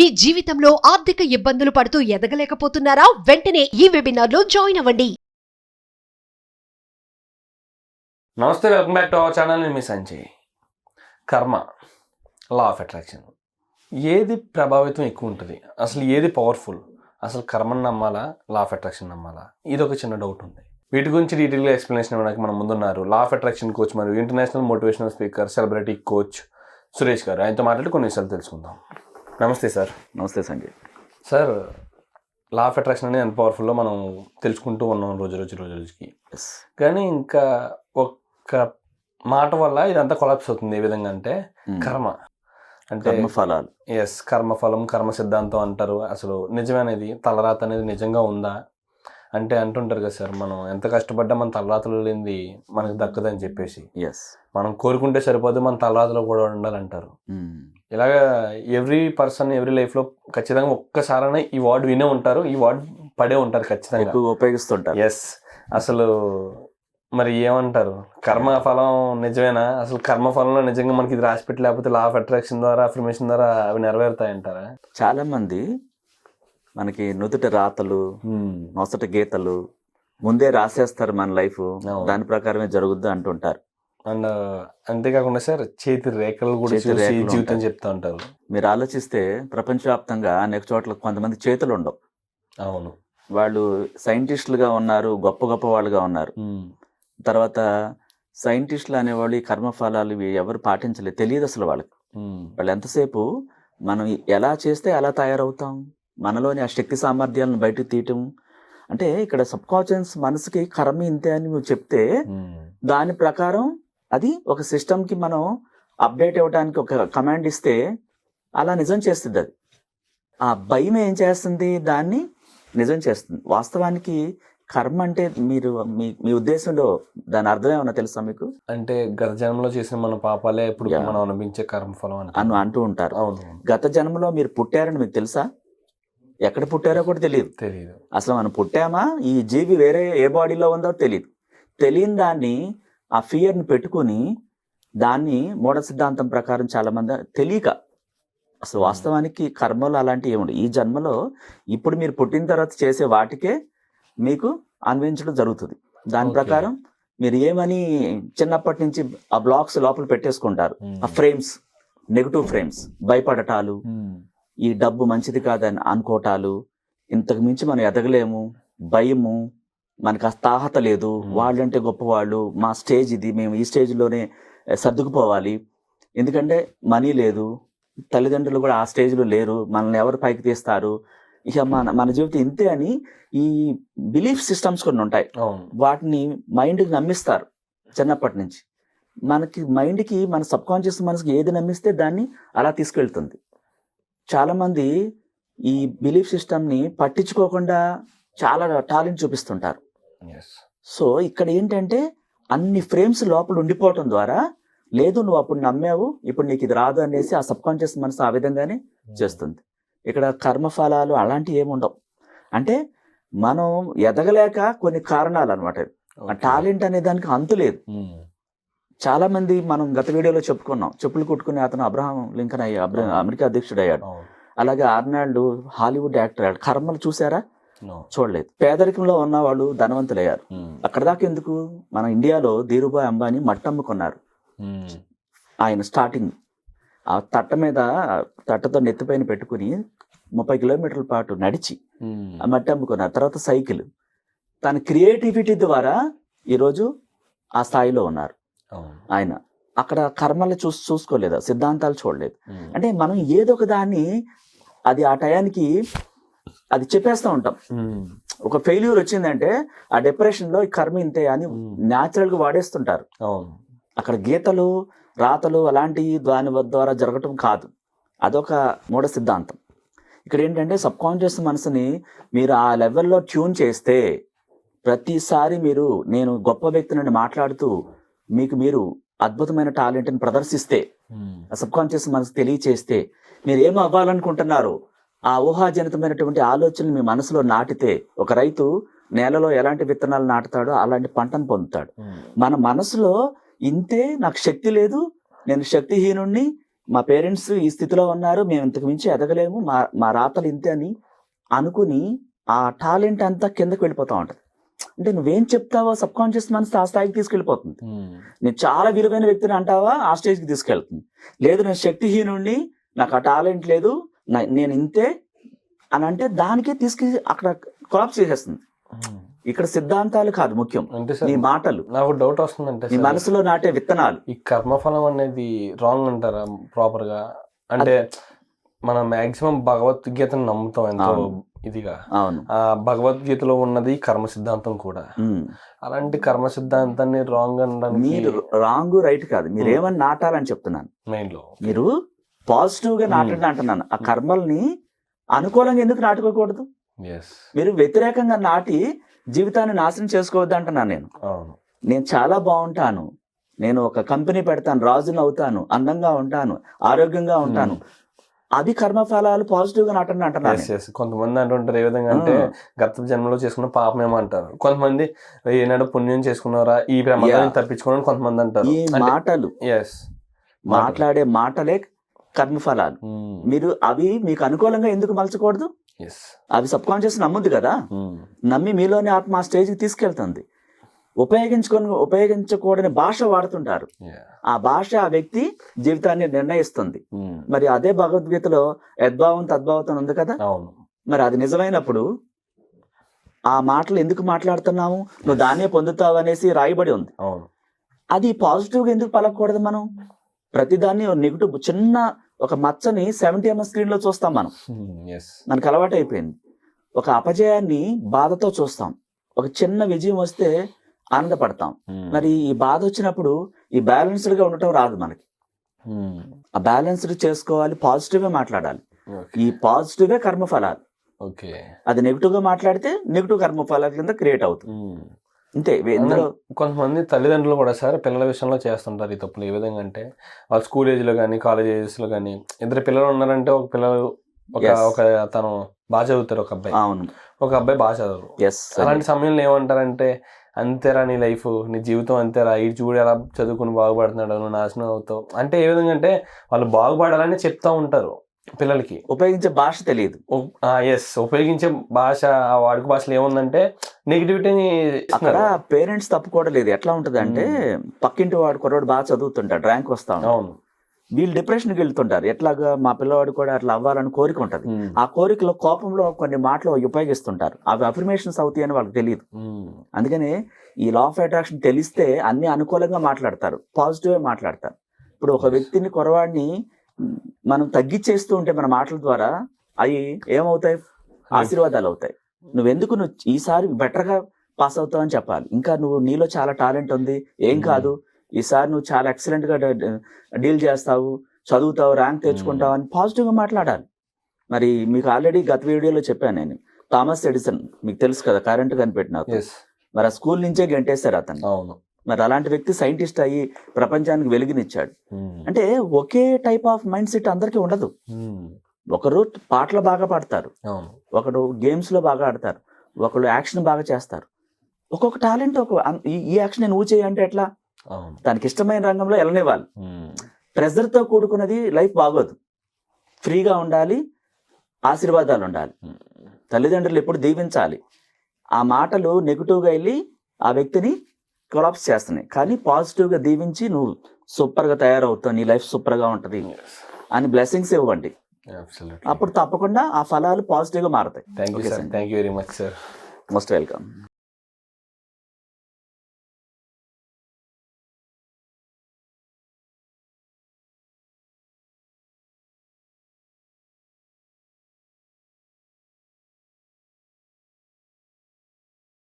మీ జీవితంలో ఆర్థిక ఇబ్బందులు పడుతూ ఎదగలేకపోతున్నారా? వెంటనే ఈ వెబినార్ లో జాయిన్ అవ్వండి. నమస్తే, welcome back to our channel. నేను మీ సంజయ్. కర్మ, లా ఆఫ్ అట్రాక్షన్, ఏది ప్రభావితం ఎక్కువ ఉంటుంది? అసలు ఏది పవర్ఫుల్? అసలు కర్మను నమ్మాలా, లా ఆఫ్ అట్రాక్షన్ నమ్మాలా? ఇది ఒక చిన్న డౌట్ ఉంది. వీటి గురించి డీటెయిల్గా ఎక్స్ప్లెనేషన్ ఇవ్వడానికి మనం ముందున్నారు లా ఆఫ్ అట్రాక్షన్ కోచ్ మరియు international motivational speaker, celebrity coach Suresh గారు. ఆయనతో మాట్లాడి కొన్ని విషయాలు తెలుసుకుందాం. నమస్తే సార్. నమస్తే Sanjay. Sir, law of attraction అనేది ఎంత పవర్ఫుల్లో మనం తెలుసుకుంటూ ఉన్నాం రోజుకి. కానీ ఇంకా ఒక్క మాట వల్ల ఇదంతా కొలాప్స్ అవుతుంది. ఏ విధంగా అంటే కర్మ, అంటే కర్మఫలాలు. కర్మఫలం, కర్మ సిద్ధాంతం అంటారు. అసలు నిజమనేది తలరాత అనేది నిజంగా ఉందా అంటే అంటుంటారు కదా సార్, మనం ఎంత కష్టపడ్డా మన తలరాతలో లేనిది మనకు దక్కదని చెప్పేసి. మనం కోరుకుంటే సరిపోదు, మన తలరాతలో కూడా ఉండాలంటారు. ఇలాగా ఎవ్రీ పర్సన్ ఎవ్రీ లైఫ్లో ఖచ్చితంగా ఒక్కసారైనా ఈ వర్డ్ వినే ఉంటారు, ఈ వర్డ్ పడే ఉంటారు, ఖచ్చితంగా ఉపయోగిస్తుంటారు. అసలు మరి ఏమంటారు, కర్మఫలం నిజమేనా? అసలు కర్మఫలంలో నిజంగా మనకి ఇది రాసిపెట్టి లేకపోతే లా ఆఫ్ అట్రాక్షన్ ద్వారా, అఫర్మేషన్ ద్వారా అవి నెరవేరుతాయంటారా? చాలా మంది మనకి నుదుట రాతలు, నొసట గీతలు ముందే రాసేస్తారు, మన లైఫ్ దాని ప్రకారమే జరుగుద్ది అంటుంటారు. అండ్ అంతేకాకుండా సార్, చేతి రేఖలు కూడా జీవితం చెప్తా ఉంటారు. మీరు ఆలోచిస్తే ప్రపంచవ్యాప్తంగా అనేక చోట్ల కొంతమంది చేతులు ఉండవు. అవును, వాళ్ళు సైంటిస్టులుగా ఉన్నారు, గొప్ప గొప్ప వాళ్ళుగా ఉన్నారు. తర్వాత సైంటిస్టులు అనేవాళ్ళు ఈ కర్మఫలాలు ఇవి ఎవరు పాటించలేదు, తెలియదు అసలు వాళ్ళకి. వాళ్ళు ఎంతసేపు మనం ఎలా చేస్తే అలా తయారవుతాం, మనలోని ఆ శక్తి సామర్థ్యాలను బయటకు తీయటం. అంటే ఇక్కడ సబ్ కాన్షియస్ మనసుకి కర్మ ఇంతే అని నువ్వు చెప్తే దాని ప్రకారం అది ఒక సిస్టమ్కి మనం అప్డేట్ ఇవ్వడానికి ఒక కమాండ్ ఇస్తే అలా నిజం చేస్తుంది. అది ఆ భయం ఏం చేస్తుంది, దాన్ని నిజం చేస్తుంది. వాస్తవానికి కర్మ అంటే మీరు మీ ఉద్దేశంలో దాని అర్థం ఏమన్నా తెలుసా మీకు? అంటే గత జన్మలో చేసిన మన పాపాలే ఇప్పుడు మనం అనిపించే కర్మఫలం అని అంటూ ఉంటారు. అవును. గత జన్మలో మీరు పుట్టారని మీకు తెలుసా? ఎక్కడ పుట్టారో కూడా తెలియదు. అసలు మనం పుట్టామా, ఈ జీవి వేరే ఏ బాడీలో ఉందో తెలియదు. తెలియని దాన్ని, ఆ ఫియర్ని పెట్టుకుని దాన్ని మూఢ సిద్ధాంతం ప్రకారం చాలా మంది తెలియక అసలు వాస్తవానికి కర్మలు అలాంటివి ఏముండవు. ఈ జన్మలో ఇప్పుడు మీరు పుట్టిన తర్వాత చేసే వాటికే మీకు అన్వయించడం జరుగుతుంది. దాని ప్రకారం మీరు ఏమని చిన్నప్పటి నుంచి ఆ బ్లాక్స్ లోపల పెట్టేసుకుంటారు. ఆ ఫ్రేమ్స్, నెగటివ్ ఫ్రేమ్స్, భయపడటాలు, ఈ డబ్బు మంచిది కాదని అనుకోవటాలు, ఇంతకు మించి మనం ఎదగలేము, భయము, మనకు ఆ తాహత లేదు, వాళ్ళంటే గొప్పవాళ్ళు, మా స్టేజ్ ఇది, మేము ఈ స్టేజ్లోనే సర్దుకుపోవాలి, ఎందుకంటే మనీ లేదు, తల్లిదండ్రులు కూడా ఆ స్టేజ్లో లేరు, మనల్ని ఎవరు పైకి తీస్తారు, ఇక మన జీవితం ఇంతే అని ఈ బిలీఫ్ సిస్టమ్స్ కొన్ని ఉంటాయి. వాటిని మైండ్కి నమ్మిస్తారు చిన్నప్పటి నుంచి. మనకి మైండ్కి, మన సబ్ కాన్షియస్ మనసుకి ఏది నమ్మిస్తే దాన్ని అలా తీసుకెళ్తుంది. చాలామంది ఈ బిలీఫ్ సిస్టమ్ని పట్టించుకోకుండా చాలా టాలెంట్ చూపిస్తుంటారు. సో ఇక్కడ ఏంటంటే అన్ని ఫ్రేమ్స్ లోపల ఉండిపోవటం ద్వారా, లేదు నువ్వు అప్పుడు నమ్మావు, ఇప్పుడు నీకు ఇది రాదు అనేసి ఆ సబ్ కాన్షియస్ మనసు ఆ విధంగానే చేస్తుంది. ఇక్కడ కర్మఫలాలు అలాంటివి ఏమి ఉండవు. అంటే మనం ఎదగలేక కొన్ని కారణాలు అనమాట. టాలెంట్ అనే దానికి అంతు లేదు. చాలా మంది మనం గత వీడియోలో చెప్పుకున్నాం, చెప్పులు కుట్టుకునే అతను అబ్రహాం లింకన్ అమెరికా అధ్యక్షుడు అయ్యాడు. అలాగే ఆర్నాల్డ్ హాలీవుడ్ యాక్టర్ అయ్యాడు. కర్మలు చూసారా? చూడలేదు. పేదరికంలో ఉన్న వాళ్ళు ధనవంతులయ్యారు. అక్కడ దాకా ఎందుకు? మన ఇండియాలో ధీరుభాయ్ అంబానీ మట్టమ్ముకున్నారు. ఆయన స్టార్టింగ్ ఆ తట్టతో నెత్తిపైన పెట్టుకుని 30 కిలోమీటర్ల పాటు నడిచి ఆ మట్టి అమ్ముకున్నారు. తర్వాత సైకిల్. తన క్రియేటివిటీ ద్వారా ఈరోజు ఆ స్థాయిలో ఉన్నారు ఆయన. అక్కడ కర్మలు చూసుకోలేదు, సిద్ధాంతాలు చూడలేదు. అంటే మనం ఏదో ఒక దాన్ని అది ఆ టయానికి అది చెప్పేస్తూ ఉంటాం. ఒక ఫెయిల్యూర్ వచ్చిందంటే ఆ డిప్రెషన్లో ఈ కర్మ ఇంతే అని న్యాచురల్గా వాడేస్తుంటారు. అక్కడ గీతలు, రాతలు అలాంటి దాని ద్వారా జరగటం కాదు, అదొక మూఢ సిద్ధాంతం. ఇక్కడ ఏంటంటే సబ్ కాన్షియస్ మనసుని మీరు ఆ లెవెల్లో ట్యూన్ చేస్తే, ప్రతిసారి మీరు నేను గొప్ప వ్యక్తిని మాట్లాడుతూ మీరు అద్భుతమైన టాలెంట్ని ప్రదర్శిస్తే, ఆ సబ్ కాన్షియస్ మనసు తెలియచేస్తే, మీరు ఏం అవ్వాలనుకుంటున్నారో ఆ ఊహాజనితమైనటువంటి ఆలోచనలు మీ మనసులో నాటితే, ఒక రైతు నేలలో ఎలాంటి విత్తనాలు నాటుతాడో అలాంటి పంటను పొందుతాడు. మన మనసులో ఇంతే, నాకు శక్తి లేదు, నేను శక్తిహీనుణ్ణి, మా పేరెంట్స్ ఈ స్థితిలో ఉన్నారు, మేము ఇంతకు మించి ఎదగలేము, మా రాతలు ఇంతే అని అనుకుని ఆ టాలెంట్ అంతా కిందకి వెళ్ళిపోతా ఉంటుంది. అంటే నువ్వేం చెప్తావో సబ్ కాన్షియస్ మనసు ఆ స్థాయికి తీసుకెళ్ళిపోతుంది. నేను చాలా విలువైన వ్యక్తిని అంటావా ఆ స్టేజ్కి తీసుకెళ్తుంది. లేదు నేను శక్తిహీనుడిని, నాకు ఆ టాలెంట్ లేదు, నేను ఇంతే అని అంటే దానికే అక్కడ కొలాప్స్ చేసేస్తుంది. ఇక్కడ సిద్ధాంతాలు కాదు ముఖ్యం, అంటే నీ మాటలు. నాకు డౌట్ వస్తుందంటే నీ మనసులో నాటే విత్తనాలు. ఈ కర్మఫలం అనేది రాంగ్ అంటారా ప్రాపర్ గా? అంటే మనం మాక్సిమం భగవద్గీతను నమ్ముతాం ఎంతో ఇదిగా. అవును, ఆ భగవద్గీతలో ఉన్నది కర్మ సిద్ధాంతం కూడా. అలాంటి కర్మ సిద్ధాంతాన్ని రాంగ్ అనడానికి మీరు రాంగ్ రైట్ కాదు, మీరు ఏమని నాటాలని చెప్తున్నాను. మెయిన్ లో మీరు పాజిటివ్ గా నాటండి అంటున్నాను. ఆ కర్మల్ని అనుకూలంగా ఎందుకు నాటుకోకూడదు? మీరు వ్యతిరేకంగా నాటి జీవితాన్ని నాశనం చేసుకోవద్దు అంటున్నాను నేను. నేను చాలా బాగుంటాను, నేను ఒక కంపెనీ పెడతాను, రాజును అవుతాను, అందంగా ఉంటాను, ఆరోగ్యంగా ఉంటాను, అది కర్మఫలాలు పాజిటివ్ గా నాటండి అంటున్నాను. కొంతమంది అంటుంటారు ఏ విధంగా అంటే గత జన్మలో చేసుకున్న పాపమేమో అంటారు. కొంతమంది ఏనాడు పుణ్యం చేసుకున్నారా ఈ ప్రమాదాన్ని తప్పించుకోవడం కొంతమంది అంటారు. ఈ మాటలు మాట్లాడే మాటలే కర్మఫలాలు. మీరు అవి మీకు అనుకూలంగా ఎందుకు మలచకూడదు? అవి సబ్ కాన్షియస్ నమ్ముద్ది కదా, నమ్మి మీలోని ఆత్మ ఆ స్టేజ్కి తీసుకెళ్తుంది. ఉపయోగించకూడని భాష వాడుతుంటారు. ఆ భాష ఆ వ్యక్తి జీవితాన్ని నిర్ణయిస్తుంది. మరి అదే భగవద్గీతలో యద్భావం తద్భావం ఉంది కదా. మరి అది నిజమైనప్పుడు ఆ మాటలు ఎందుకు మాట్లాడుతున్నాము? నువ్వు దాన్నే పొందుతావు అనేసి రాయబడి ఉంది. అది పాజిటివ్ గా ఎందుకు పలకూడదు? మనం ప్రతిదాన్ని నెగిటివ్, చిన్న ఒక మచ్చని 70 mm స్క్రీన్ లో చూస్తాం మనం. మనకు అలవాటు అయిపోయింది. ఒక అపజయాన్ని బాధతో చూస్తాం, ఒక చిన్న విజయం వస్తే ఆనందపడతాం. మరి ఈ బాధ వచ్చినప్పుడు ఈ బ్యాలెన్స్డ్ గా ఉండటం రాదు మనకి. ఆ బ్యాలెన్స్డ్ చేసుకోవాలి, పాజిటివ్ గా మాట్లాడాలి. ఈ పాజిటివే కర్మఫలాలు. అది నెగిటివ్ గా మాట్లాడితే నెగిటివ్ కర్మఫలాల కింద క్రియేట్ అవుతుంది. అంతే. కొంతమంది తల్లిదండ్రులు కూడా సార్ పిల్లల విషయంలో చేస్తుంటారు ఈ తప్పులు. ఏ విధంగా అంటే వాళ్ళ స్కూల్ ఏజ్ లో కానీ కాలేజ్ ఏజ్ లో కానీ ఇద్దరు పిల్లలు ఉన్నారంటే ఒక పిల్లలు ఒక తను బాగా చదువుతారు, ఒక అబ్బాయి, ఒక అబ్బాయి బాగా చదవరు. అలాంటి సమయంలో ఏమంటారంటే అంతేరా నీ లైఫ్, నీ జీవితం అంతేరా, ఈ చూడు ఎలా చదువుకుని బాగుపడుతున్నాడు, నువ్వు నాశనం అవుతావు అంటే ఏ విధంగా అంటే వాళ్ళు బాగుపడాలని చెప్తా ఉంటారు. పిల్లలకి ఉపయోగించే భాష తెలియదు. ఉపయోగించే భాష, ఆ వాడుక భాషలో ఏముందంటే నెగిటివిటీని. అక్కడ పేరెంట్స్ తప్పు కూడా లేదు. ఎట్లా ఉంటది అంటే పక్కింటి వాడు కుర్రాడు బాగా చదువుతుంటాడు, ర్యాంక్ వస్తా ఉంటాడు, వీళ్ళు డిప్రెషన్కి వెళ్తుంటారు. ఎట్లాగా మా పిల్లవాడు కూడా అట్లా అవ్వాలని కోరిక ఉంటది. ఆ కోరికలో కోపంలో కొన్ని మాటలు ఉపయోగిస్తుంటారు, అవి అఫర్మేషన్స్ అవుతాయి అని వాళ్ళకి తెలియదు. అందుకని ఈ లా ఆఫ్ అట్రాక్షన్ తెలిస్తే అన్ని అనుకూలంగా మాట్లాడతారు, పాజిటివ్ మాట్లాడతారు. ఇప్పుడు ఒక వ్యక్తిని కుర్రవాడిని మనం తగ్గిచ్చేస్తూ ఉంటే మన మాటల ద్వారా అవి ఏమవుతాయి? ఆశీర్వాదాలు అవుతాయి. నువ్వు ఈసారి బెటర్ గా పాస్ అవుతావు అని చెప్పాలి. ఇంకా నీలో చాలా టాలెంట్ ఉంది, ఏం కాదు, ఈసారి నువ్వు చాలా ఎక్సలెంట్ గా డీల్ చేస్తావు, చదువుతావు, ర్యాంక్ తెచ్చుకుంటావు అని పాజిటివ్ గా మాట్లాడాలి. మరి మీకు ఆల్రెడీ గత వీడియోలో చెప్పాను నేను, థామస్ ఎడిసన్ మీకు తెలుసు కదా, కరెంట్ కనిపెట్టిన. మరి ఆ స్కూల్ నుంచే గంటేశారు అతను. మరి అలాంటి వ్యక్తి సైంటిస్ట్ అయ్యి ప్రపంచానికి వెలుగునిచ్చాడు. అంటే ఒకే టైప్ ఆఫ్ మైండ్ సెట్ అందరికీ ఉండదు. ఒకరు పాటలు బాగా పాడతారు, ఒకడు గేమ్స్ లో బాగా ఆడతారు, ఒకళ్ళు యాక్షన్ బాగా చేస్తారు. ఒక్కొక్క టాలెంట్ ఈ యాక్షన్ నువ్వు చేయంటే ఎట్లా? తనకి ఇష్టమైన రంగంలో వెళ్ళనివ్వాలి. ప్రెజర్ తో కూడుకున్నది లైఫ్ బాగోదు. ఫ్రీగా ఉండాలి, ఆశీర్వాదాలు ఉండాలి, తల్లిదండ్రులు ఎప్పుడు దీవించాలి. ఆ మాటలు నెగిటివ్ గా వెళ్ళి ఆ వ్యక్తిని కొలాప్స్ చేస్తున్నాయి. కానీ పాజిటివ్ గా దీవించి నువ్వు సూపర్ గా తయారవుతావు, నీ లైఫ్ సూపర్ గా ఉంటది అని బ్లెస్సింగ్స్ ఇవ్వండి. అప్పుడు తప్పకుండా ఆ ఫలాలు పాజిటివ్ గా మారుతాయి. Thank you very much sir. Most welcome.